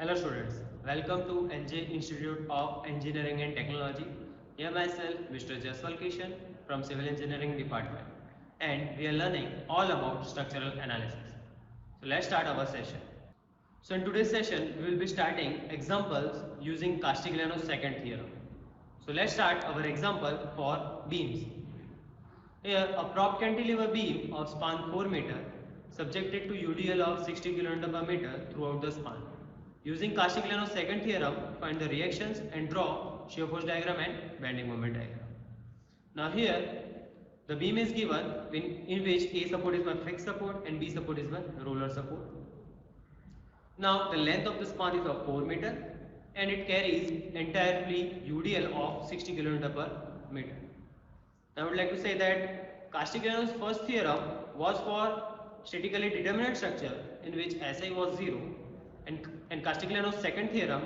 Hello students, welcome to NJ Institute of Engineering and Technology. Here myself, Mr. Jaswal Kishan from Civil Engineering Department, and we are learning all about structural analysis. So let's start our session. So in today's session, we will be starting examples using Castigliano's second theorem. So let's start our example for beams. Here, a prop cantilever beam of span 4 meter subjected to UDL of 60 kN per meter throughout the span. Using Castigliano's second theorem, find the reactions and draw shear force diagram and bending moment diagram. Now here, the beam is given in which A support is my fixed support and B support is my roller support. Now the length of the span is of 4 meter and it carries entirely UDL of 60 kN per meter. I would like to say that Castigliano's first theorem was for statically determinate structure in which SI was 0, and Castigliano's second theorem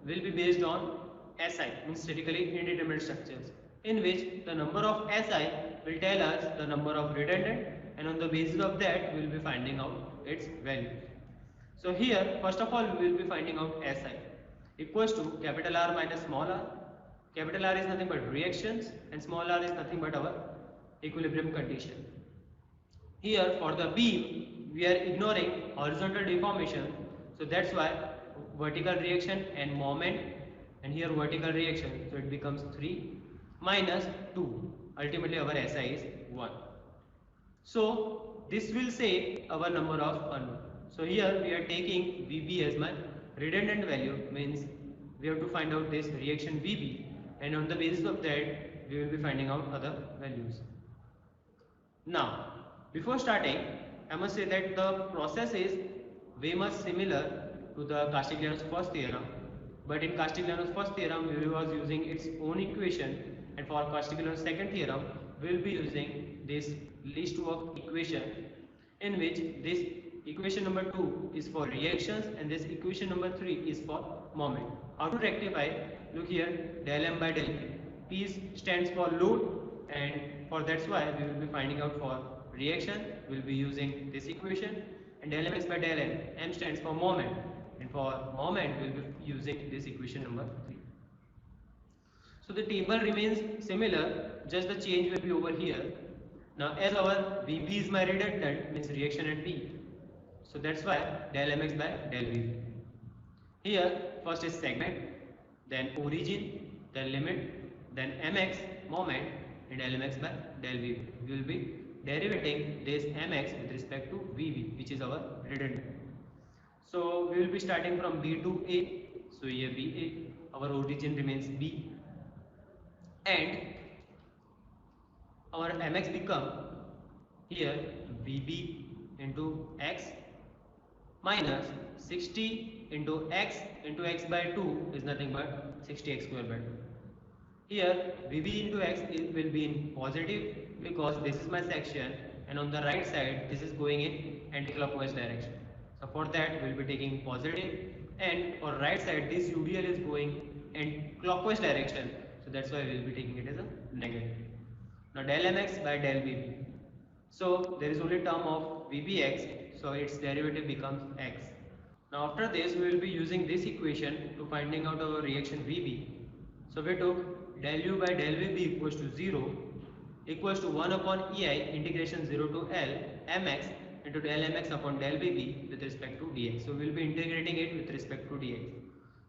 will be based on SI, means statically indeterminate structures, in which the number of SI will tell us the number of redundant, and on the basis of that we will be finding out its value. So here first of all we will be finding out SI equals to capital R minus small r. Capital R is nothing but reactions and small r is nothing but our equilibrium condition. Here for the beam we are ignoring horizontal deformation, so that's why vertical reaction and moment, and here vertical reaction, so it becomes 3 minus 2. Ultimately our SI is 1. So this will say our number of unknown. So here we are taking VB as my redundant value, means we have to find out this reaction VB, and on the basis of that we will be finding out other values. Now before starting, I must say that the process is way much similar to the Castigliano's first theorem, but in Castigliano's first theorem we was using its own equation, and for Castigliano's second theorem we will be using this least work equation, in which this equation number 2 is for reactions and this equation number 3 is for moment. How to rectify? Look here, del M by del P. P stands for load, and for that's why we will be finding out for reaction we will be using this equation, and del Mx by del N, M stands for moment, and for moment we will be using this equation number 3. So the table remains similar, just the change will be over here. Now as our VB is my redundant, means reaction at P, so that's why del Mx by del VB. Here first is segment, then origin, then limit, then Mx moment, and del Mx by del VB. We will be derivating this Mx with respect to VB, which is our redundant. So we will be starting from B to A. So here BA, our origin remains B, and our Mx become here VB into X minus 60 into X by 2 is nothing but 60x square by 2. Here VB into X will be in positive because this is my section, and on the right side this is going in anti-clockwise direction. So for that we will be taking positive, and for right side this UDL is going in clockwise direction, so that's why we will be taking it as a negative. Now del Mx by del VB. So there is only term of VBX, so its derivative becomes X. Now after this we will be using this equation to finding out our reaction VB. So we took del U by del VB equals to 0 equals to 1 upon EI integration 0 to L Mx into del Mx upon del VB with respect to dx. So we will be integrating it with respect to dx.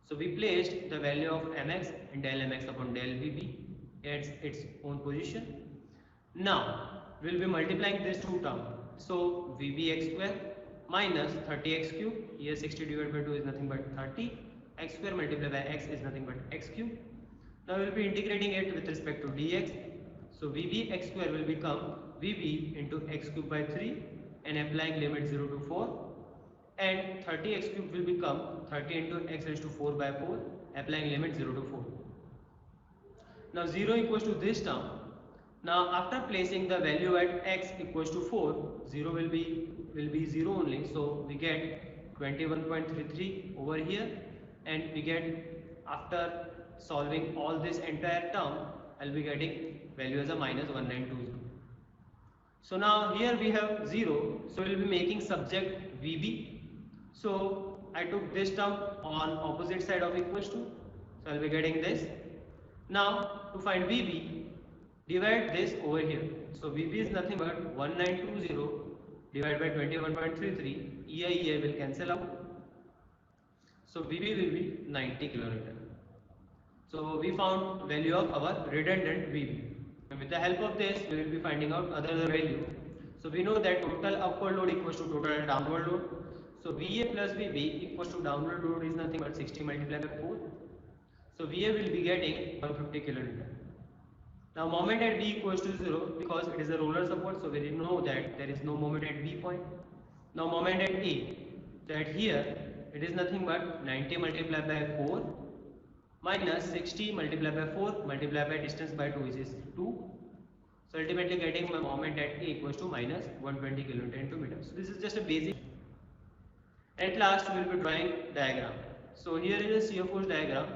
So we placed the value of Mx and del Mx upon del VB at its own position. Now we will be multiplying these two terms. So VBX square minus 30x cube, here 60 divided by 2 is nothing but 30, x square multiplied by x is nothing but x cube. Now we will be integrating it with respect to dx. So VB x square will become VB into x cube by 3, and applying limit 0 to 4, and 30x cube will become 30 into x raised to 4 by 4, applying limit 0 to 4. Now 0 equals to this term. Now after placing the value at x equals to 4, 0 will be 0 only, so we get 21.33 over here, and we get, after solving all this entire term, I'll be getting value as a minus 1920. So now here we have 0, so we'll be making subject VB. So I took this term on opposite side of equals to, so I'll be getting this. Now to find VB, divide this over here. So VB is nothing but 1920 divided by 21.33. EI will cancel out. So VB will be 90 kilonewton. So we found value of our redundant VB. And with the help of this, we will be finding out other value. So we know that total upward load equals to total downward load. So VA plus VB equals to downward load is nothing but 60 multiplied by 4. So VA will be getting 150 kilonewton. Now moment at B equals to 0 because it is a roller support, so we know that there is no moment at B point. Now moment at A, that here it is nothing but 90 multiplied by 4 minus 60 multiplied by 4 multiplied by distance by 2, which is 2. So ultimately getting my moment at A equals to minus 120 kilonewton per meter. So this is just a basic. At last we will be drawing diagram. So here is a shear force diagram.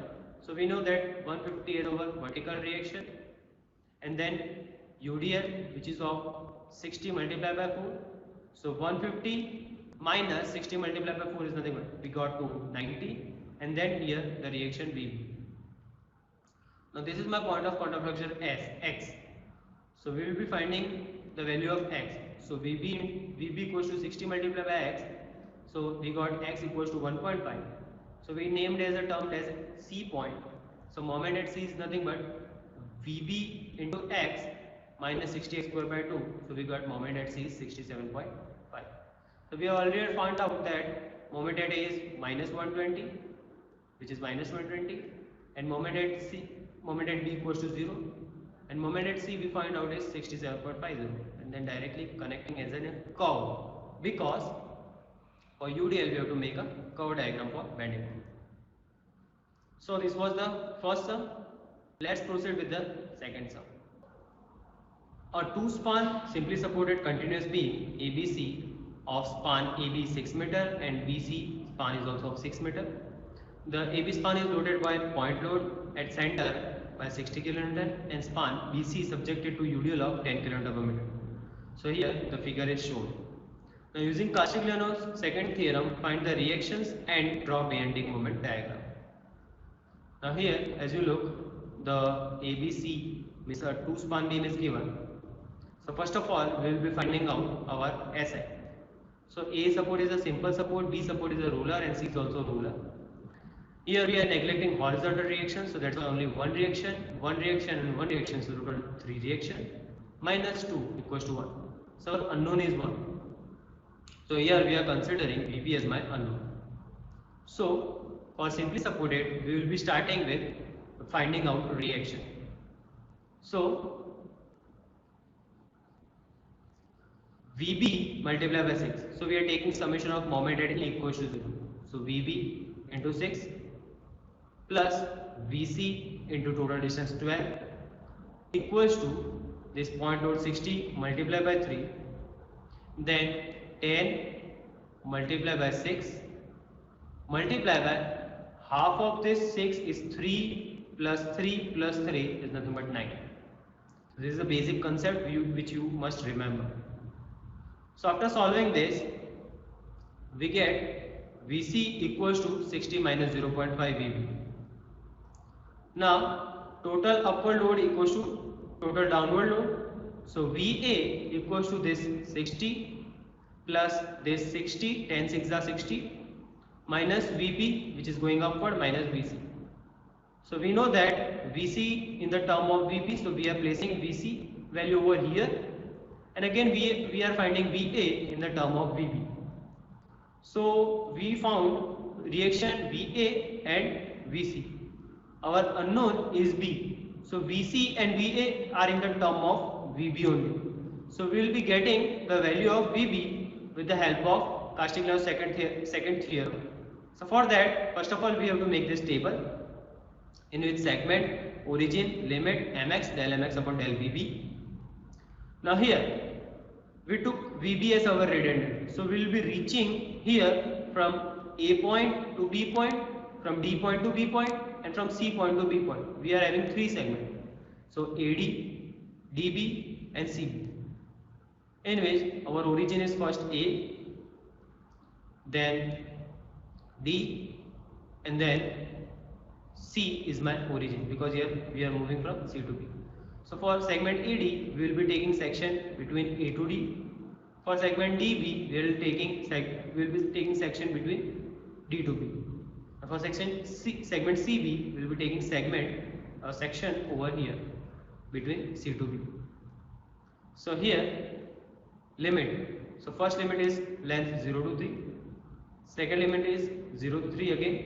So we know that 150 is our vertical reaction, and then UDL, which is of 60 multiplied by 4. So 150 minus 60 multiplied by 4 is nothing but we got to 90, and then here the reaction VB. Now this is my point of contact flexure S, X. So we will be finding the value of X. So VB equals to 60 multiplied by X. So we got X equals to 1.5. So we named as a term as C point. So moment at C is nothing but VB into X minus 60x square by 2. So we got moment at C is 67.5. So we have already found out that moment at A is minus 120, which is minus 120, and moment at B equals to 0, and moment at C we find out is 67.50, and then directly connecting as a curve, because for UDL we have to make a curve diagram for bending moment. So this was the first sum. Let's proceed with the second sum. A two-span simply supported continuous beam ABC of span AB 6 meter and BC span is also of 6 meter. The AB span is loaded by point load at center by 60 kilonewton and span BC subjected to UDL of 10 kilonewton per meter. So here the figure is shown. Now using Castigliano's second theorem, find the reactions and draw bending moment diagram. Now here, as you look, the ABC means a two-span beam is given. So first of all, we will be finding out our SI. So A support is a simple support, B support is a roller, and C is also roller. Here we are neglecting horizontal reaction, so that's only one reaction, and one reaction, so total 3 reaction. Minus 2 equals to 1. So our unknown is 1. So here we are considering VB as my unknown. So for simply supported, we will be starting with finding out reaction. So VB multiplied by 6. So we are taking summation of moment at A equals to 0. So VB into 6 plus VC into total distance 12 equals to this point load 60 multiplied by 3, then 10 multiplied by 6 multiplied by half of this 6 is 3 plus 3 plus 3 is nothing but 9. So this is a basic concept which you must remember. So after solving this, we get VC equals to 60 minus 0.5 VB. Now total upward load equals to total downward load. So VA equals to this 60 plus this 60, 10 6 are 60, minus VB, which is going upward, minus VC. So we know that VC in the term of VB, so we are placing VC value over here, and again we are finding VA in the term of VB. So we found reaction VA and VC. Our unknown is B. So VC and VA are in the term of VB only. So we will be getting the value of VB with the help of Castigliano's second theorem. So for that, first of all, we have to make this table in which segment, origin, limit, mx, del mx upon del VB. Now here, we took VB as our redundant. So we will be reaching here from A point to B point, from D point to B point, and from C point to B point. We are having 3 segments. So AD, DB and CB. In which our origin is first A, then D, and then C is my origin, because here we are moving from C to B. So for segment AD, we will be taking section between A to D. For segment DB, we will be taking section between D to B. And for segment CB, we will be taking section over here between C to B. So here limit. So first limit is length 0 to 3. Second limit is 0 to 3 again,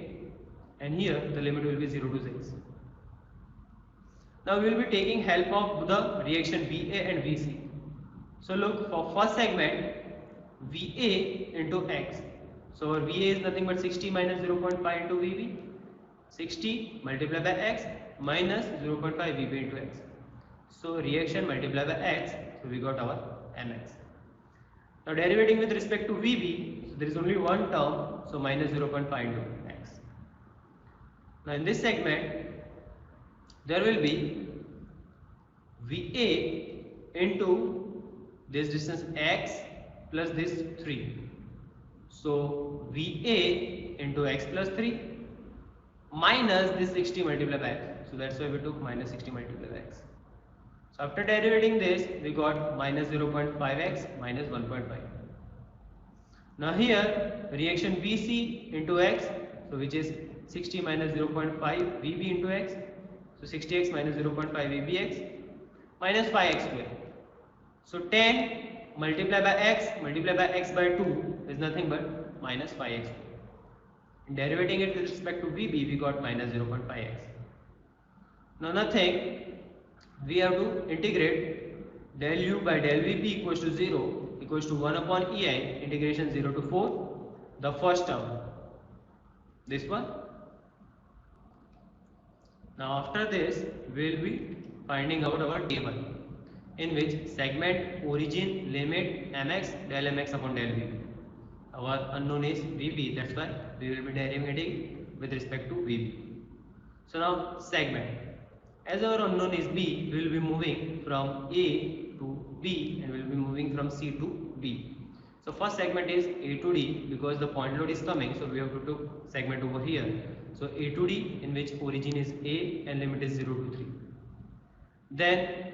and here the limit will be 0 to 6. Now we will be taking help of the reaction VA and VC. So look, for first segment, VA into X. So our VA is nothing but 60 minus 0.5 into VB. 60 multiplied by X minus 0.5 VB into X. So reaction multiplied by X, so we got our MX. Now derivating with respect to VB, so there is only one term, so minus 0.5 into X. Now in this segment, there will be VA into this distance X plus this 3. So VA into X plus 3 minus this 60 multiplied by X. So that's why we took minus 60 multiplied by X. So after derivating this, we got minus 0.5x minus 1.5. Now here reaction VC into X, so which is 60 minus 0.5 VB into X. So 60x minus 0.5 VBX minus 5x square. So 10 multiplied by x by 2 is nothing but minus 5x. In derivating it with respect to VB, we got minus 0.5x. Now nothing, we have to integrate del u by del Vp equals to 0 equals to 1 upon EI integration 0 to 4, the first term, this one. Now after this, we will be finding out our table in which segment origin limit mx del mx upon del Vp. Our unknown is Vp, that's why we will be derivating with respect to Vp. So now segment. As our unknown is B, we will be moving from A to B and we will be moving from C to B. So first segment is A to D, because the point load is coming, so we have to do segment over here. So A to D, in which origin is A and limit is 0 to 3. Then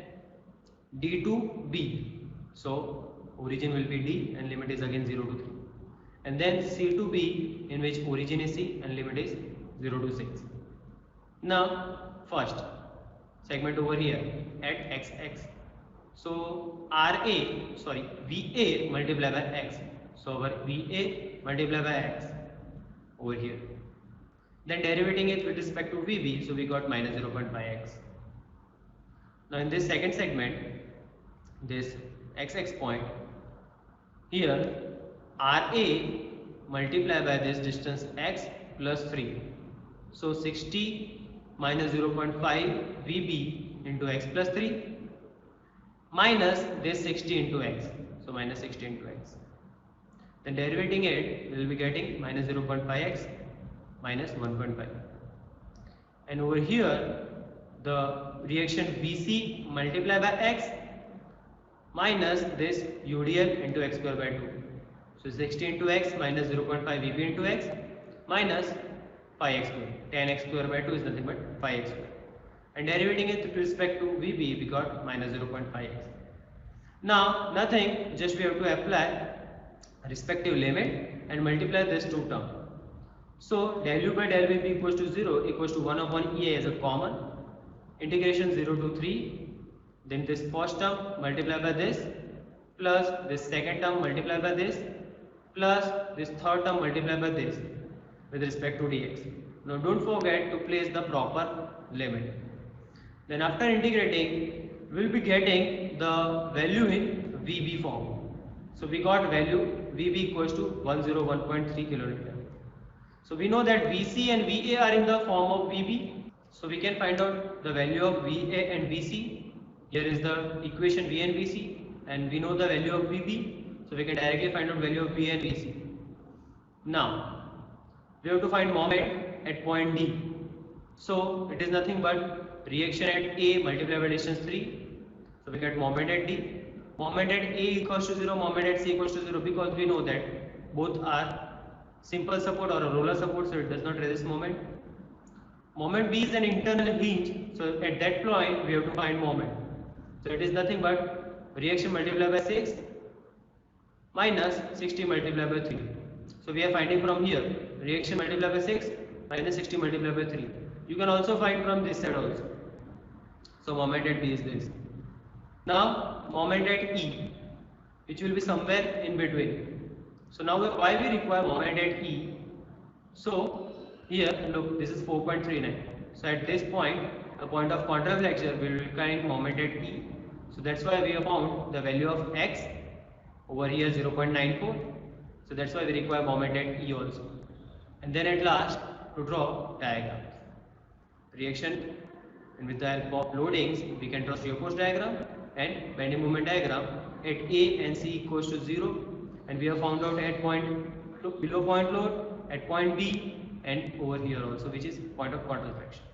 D to B, so origin will be D and limit is again 0 to 3. And then C to B, in which origin is C and limit is 0 to 6. Now first segment over here at XX. So VA multiplied by X. So our VA multiplied by X over here. Then derivating it with respect to VB, so we got minus 0.5x. Now in this second segment, this XX point, here RA multiplied by this distance X plus 3. So 60 minus 0.5 VB into X plus 3 minus this 60 into X. So minus 60 into X. Then derivating it, we will be getting minus 0.5x minus 1.5. And over here, the reaction VC multiplied by X minus this UDL into X square by 2. So 60 into X minus 0.5 VB into X minus 5x square. 10x square by 2 is nothing but 5x square. And derivating it with respect to VB, we got minus 0.5x. Now nothing, just we have to apply respective limit and multiply this two term. So del u by del Vp equals to 0 equals to 1 upon EA as a common. Integration 0 to 3. Then this first term multiplied by this plus this second term multiplied by this plus this third term multiplied by this with respect to dx. Now don't forget to place the proper limit. Then after integrating, we will be getting the value in VB form. So we got value VB equals to 101.3 kilonewton. So we know that VC and VA are in the form of VB. So we can find out the value of VA and VC. Here is the equation V and VC, and we know the value of VB. So we can directly find out value of V and VC. Now we have to find moment at point D. So it is nothing but reaction at A multiplied by distance 3. So we get moment at D. Moment at A equals to 0, moment at C equals to 0, because we know that both are simple support or a roller support, so it does not resist moment. Moment B is an internal hinge, so at that point we have to find moment. So it is nothing but reaction multiplied by 6 minus 60 multiplied by 3. So we are finding from here reaction multiplied by 6 minus 60 multiplied by 3. You can also find from this side also. So moment at B is this. Now moment at E, which will be somewhere in between. So now why we require moment at E? So here look, this is 4.39. So at this point, the point of contraflexion will require moment at E. So that's why we have found the value of X over here 0.94. So that's why we require moment at E also. And then at last to draw diagram. Reaction, and with the help of loadings we can draw shear force diagram and bending moment diagram at A and C equals to 0, and we have found out at point below point load, at point B, and over here also, which is point of contraflexion.